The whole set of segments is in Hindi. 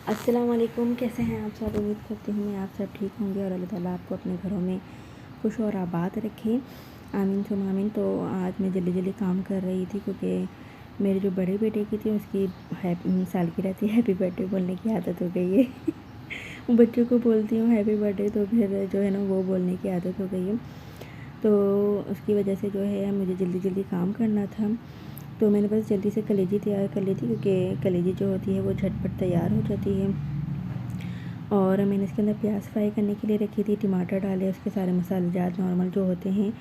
अस्सलाम वालेकुम। कैसे हैं आप सब? उम्मीद करती हूँ मैं आप सब ठीक होंगे और अल्लाह ताला आपको अपने घरों में खुश और आबाद रखे। आमीन सुम आमीन। तो आज मैं जल्दी जल्दी काम कर रही थी क्योंकि मेरे जो बड़े बेटे की थी उसकी सालगिरह थी। हैप्पी बर्थडे बोलने की आदत हो गई है बच्चों को बोलती हूँ हैप्पी बर्थडे तो फिर जो है ना वो बोलने की आदत हो गई है। तो उसकी वजह से जो है मुझे जल्दी जल्दी काम करना था। तो मैंने बस जल्दी से कलेजी तैयार कर ली थी क्योंकि कलेजी जो होती है वो झटपट तैयार हो जाती है। और मैंने इसके अंदर प्याज फ्राई करने के लिए रखी थी, टमाटर डाले, उसके सारे मसाले जात नॉर्मल जो होते हैं।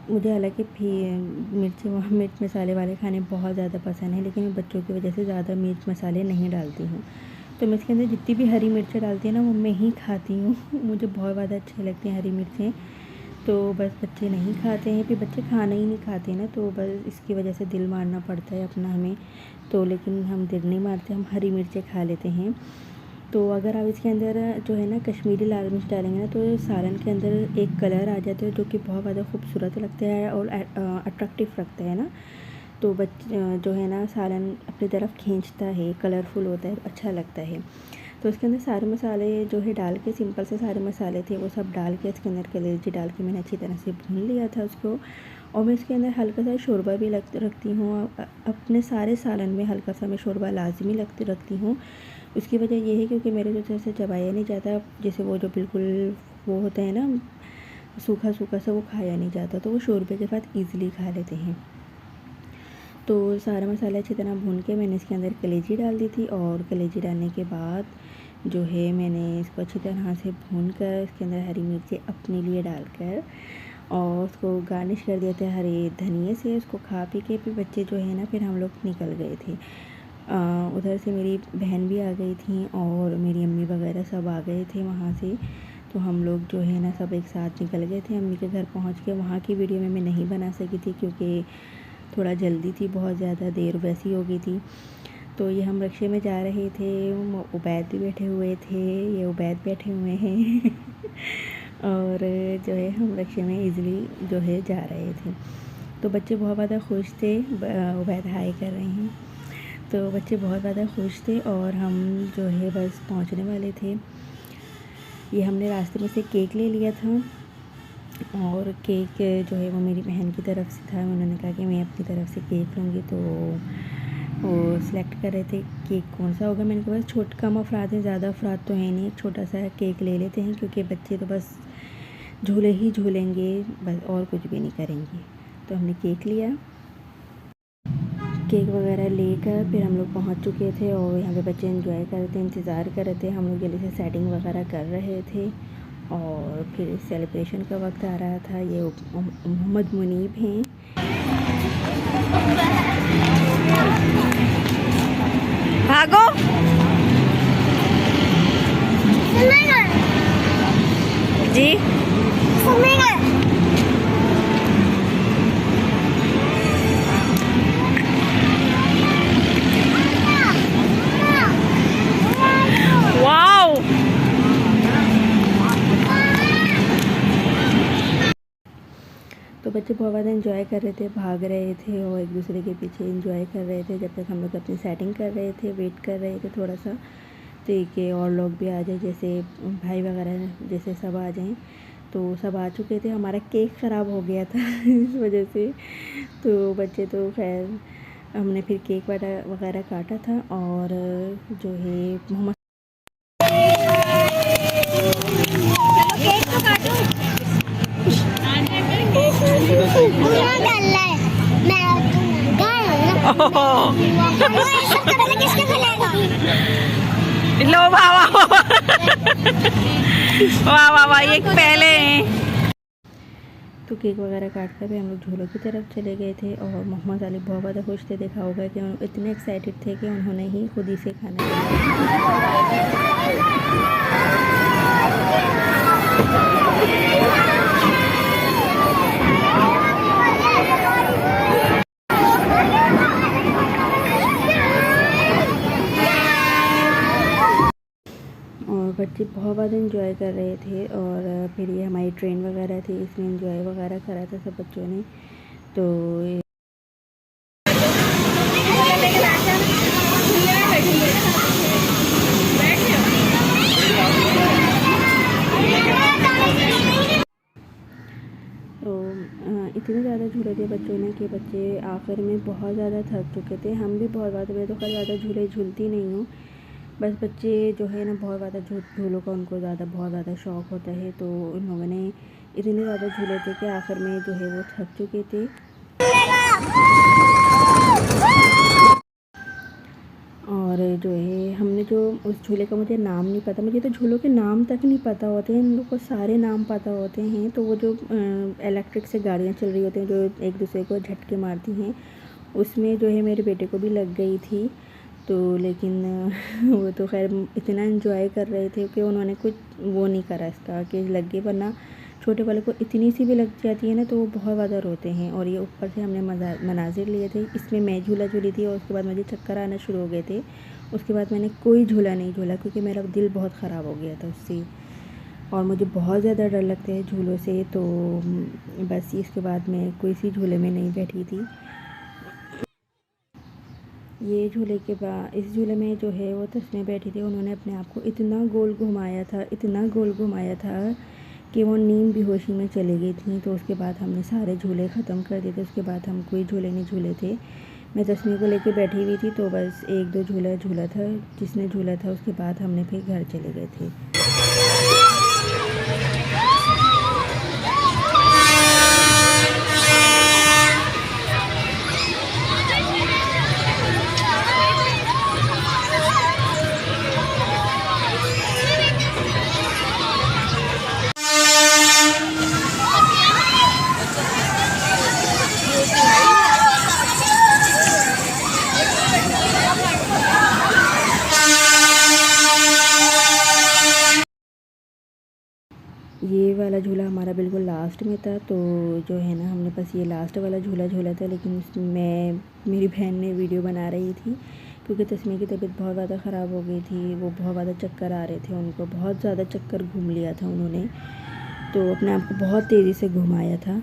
मुझे हालांकि मिर्च मसाले वाले खाने बहुत ज़्यादा पसंद है, लेकिन मैं बच्चों की वजह से ज़्यादा मिर्च मसाले नहीं डालती हूँ। तो मैं इसके अंदर जितनी भी हरी मिर्चें डालती हूँ ना वो मैं ही खाती हूँ मुझे बहुत ज़्यादा अच्छी लगती हैं हरी मिर्चें। तो बस बच्चे नहीं खाते हैं, फिर बच्चे खाना ही नहीं खाते ना, तो बस इसकी वजह से दिल मारना पड़ता है अपना हमें। तो लेकिन हम दिल नहीं मारते, हम हरी मिर्चें खा लेते हैं। तो अगर आप इसके अंदर जो है ना कश्मीरी लाल मिर्च डालेंगे ना तो सालन के अंदर एक कलर आ जाता है जो कि बहुत ज़्यादा खूबसूरत लगता है और अट्रैक्टिव रखता है ना। तो जो है ना सालन अपनी तरफ खींचता है, कलरफुल होता है, अच्छा लगता है। तो उसके अंदर सारे मसाले जो है डाल के, सिंपल से सारे मसाले थे वो सब डाल के इसके अंदर कलेजी डाल के मैंने अच्छी तरह से भून लिया था उसको। और मैं इसके अंदर हल्का सा शोरबा भी रखती हूँ। अपने सारे सालन में हल्का सा मैं शोरबा लाजमी रखती हूँ। उसकी वजह ये है क्योंकि मेरे जो जैसे चबाया नहीं जाता, जैसे वो जो बिल्कुल वो होता है ना सूखा सूखा सा, वो खाया नहीं जाता, तो वो शोरबे के साथ ईज़िली खा लेते हैं। तो सारा मसाला अच्छी तरह भून के मैंने इसके अंदर कलेजी डाल दी थी। और कलेजी डालने के बाद जो है मैंने इसको अच्छी तरह से भून कर इसके अंदर हरी मिर्चें अपने लिए डालकर और उसको गार्निश कर दिया था हरे धनिए से। उसको खा पी के फिर बच्चे जो है ना फिर हम लोग निकल गए थे। उधर से मेरी बहन भी आ गई थी और मेरी अम्मी वगैरह सब आ गए थे वहाँ से। तो हम लोग जो है ना सब एक साथ निकल गए थे। अम्मी के घर पहुँच के वहाँ की वीडियो में मैं नहीं बना सकी थी क्योंकि थोड़ा जल्दी थी, बहुत ज़्यादा देर वैसी हो गई थी। तो ये हम रिक्शे में जा रहे थे, उबैद भी बैठे हुए थे, ये उबैद बैठे हुए हैं और जो है हम रिक्शे में इजीली जो है जा रहे थे। तो बच्चे बहुत ज़्यादा खुश थे। उबैद हाई कर रहे हैं। तो बच्चे बहुत ज़्यादा खुश थे और हम जो है बस पहुंचने वाले थे। ये हमने रास्ते में से केक ले लिया था और केक जो है वो मेरी बहन की तरफ से था। उन्होंने कहा कि मैं अपनी तरफ से केक लूँगी, तो वो सिलेक्ट कर रहे थे केक कौन सा होगा। मैंने कहा बस कम अफराद हैं, ज़्यादा अफराद तो है नहीं, एक छोटा सा केक ले लेते हैं क्योंकि बच्चे तो बस झूले ही झूलेंगे, बस और कुछ भी नहीं करेंगे। तो हमने केक लिया, केक वगैरह लेकर फिर हम लोग पहुंच चुके थे और यहाँ पे बच्चे एंजॉय कर रहे थे, इंतज़ार कर रहे थे। हम लोग जल्दी से सेटिंग वगैरह कर रहे थे और फिर सेलिब्रेशन का वक्त आ रहा था। ये मोहम्मद मुनीब हैं। भागो जी। वाओ, तो बच्चे बहुत ज़्यादा एंजॉय कर रहे थे, भाग रहे थे और एक दूसरे के पीछे एंजॉय कर रहे थे जब तक हम लोग अपनी सेटिंग कर रहे थे, वेट कर रहे थे थोड़ा सा कि और लोग भी आ जाए, जैसे भाई वगैरह जैसे सब आ जाएं। तो सब आ चुके थे। हमारा केक ख़राब हो गया था इस वजह से। तो बच्चे तो खैर हमने फिर केक वगैरह काटा था और जो है मोहम्मद लो वाह वाह वाह वाह वाह, ये पहले हैं। तो केक वगैरह काट कर भी हम लोग झूलों की तरफ चले गए थे और मोहम्मद अली बहुत ज़्यादा खुश थे। देखा होगा कि इतने एक्साइटेड थे कि उन्होंने ही खुद ही से खाना और बच्चे बहुत ज़्यादा एंजॉय कर रहे थे। और फिर ये हमारी ट्रेन वगैरह थी, इसमें एंजॉय वगैरह करा था सब बच्चों ने। तो ज़्यादा झूले थे बच्चों ने कि बच्चे आखिर में बहुत ज़्यादा थक चुके थे। हम भी बहुत ज़्यादा, मैं तो खैर ज़्यादा झूले झूलती नहीं हूँ, बस बच्चे जो है ना बहुत ज़्यादा झूलों का उनको बहुत ज़्यादा शौक़ होता है। तो उन लोगों ने इतने ज़्यादा झूले थे कि आखिर में जो है वो थक चुके थे। और जो है हमने जो उस झूले का, मुझे नाम नहीं पता, मुझे तो झूलों के नाम तक नहीं पता होते हैं, इन लोग को सारे नाम पता होते हैं। तो वो जो इलेक्ट्रिक से गाड़ियाँ चल रही होती हैं जो एक दूसरे को झटके मारती हैं, उसमें जो है मेरे बेटे को भी लग गई थी। तो लेकिन वो तो खैर इतना एंजॉय कर रहे थे कि उन्होंने कुछ वो नहीं करा इसका कि लग गए, वरना छोटे वाले को इतनी सी भी लग जाती है ना तो वो बहुत ज़्यादा रोते हैं। और ये ऊपर से हमने मनाजिर लिए थे, इसमें मैं झूला झूली थी और उसके बाद मुझे चक्कर आना शुरू हो गए थे। उसके बाद मैंने कोई झूला नहीं झूला क्योंकि मेरा दिल बहुत ख़राब हो गया था उससे, और मुझे बहुत ज़्यादा डर लगता है झूलों से। तो बस इसके बाद मैं कोई सी झूले में नहीं बैठी थी। ये झूले के बाद इस झूले में जो है वो तस्में बैठी थी, उन्होंने अपने आप को इतना गोल घुमाया था, इतना गोल घुमाया था कि वो नींद बेहोशी में चली गई थी। तो उसके बाद हमने सारे झूले ख़त्म कर दिए थे। उसके बाद हम कोई झूले नहीं झूले थे। मैं तस्में को लेके बैठी हुई थी, तो बस एक दो झूला झूला था, जिसने झूला था उसके बाद हमने फिर घर चले गए थे। ये वाला झूला हमारा बिल्कुल लास्ट में था। तो जो है ना हमने बस ये लास्ट वाला झूला झूला था, लेकिन उसमें मेरी बहन ने वीडियो बना रही थी क्योंकि तस्मीर की तबीयत बहुत ज़्यादा ख़राब हो गई थी। वो बहुत ज़्यादा चक्कर आ रहे थे, उनको बहुत ज़्यादा चक्कर घूम लिया था उन्होंने, तो अपने आप को बहुत तेज़ी से घुमाया था।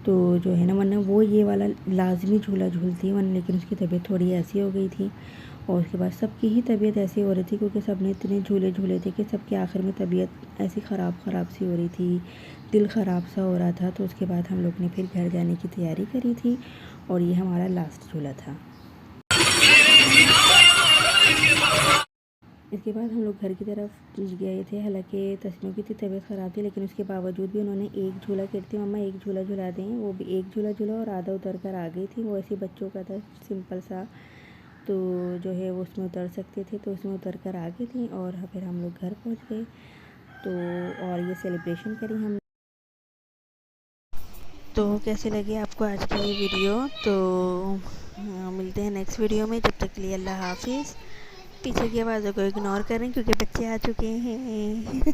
तो जो है ना, वरना वो ये वाला लाजमी झूला झूलती, वरना लेकिन उसकी तबीयत थोड़ी ऐसी हो गई थी। और उसके बाद सबकी ही तबीयत ऐसी हो रही थी क्योंकि सब ने इतने झूले झूले थे कि सबके आखिर में तबीयत ऐसी ख़राब सी हो रही थी, दिल ख़राब सा हो रहा था। तो उसके बाद हम लोग ने फिर घर जाने की तैयारी करी थी और ये हमारा लास्ट झूला था। इसके बाद हम लोग घर की तरफ गए थे। हालांकि तस्मीर की तबीयत ख़राब थी, लेकिन उसके बावजूद भी उन्होंने एक झूला कहती मम्मा एक झूला झूला दें, वो भी एक झूला झूला और आधा उतर कर आ गई थी। वो ऐसे बच्चों का था सिंपल सा, तो जो है वो उसमें उतर सकते थे, तो उसमें उतर कर आ गई थी। और फिर हम लोग घर पहुंच गए तो और ये सेलिब्रेशन करी हम। तो कैसे लगे आपको आज की ये वीडियो? तो मिलते हैं नेक्स्ट वीडियो में, जब तक के लिए अल्लाह हाफिज़। पीछे की आवाज़ों को इग्नोर करें क्योंकि बच्चे आ चुके हैं।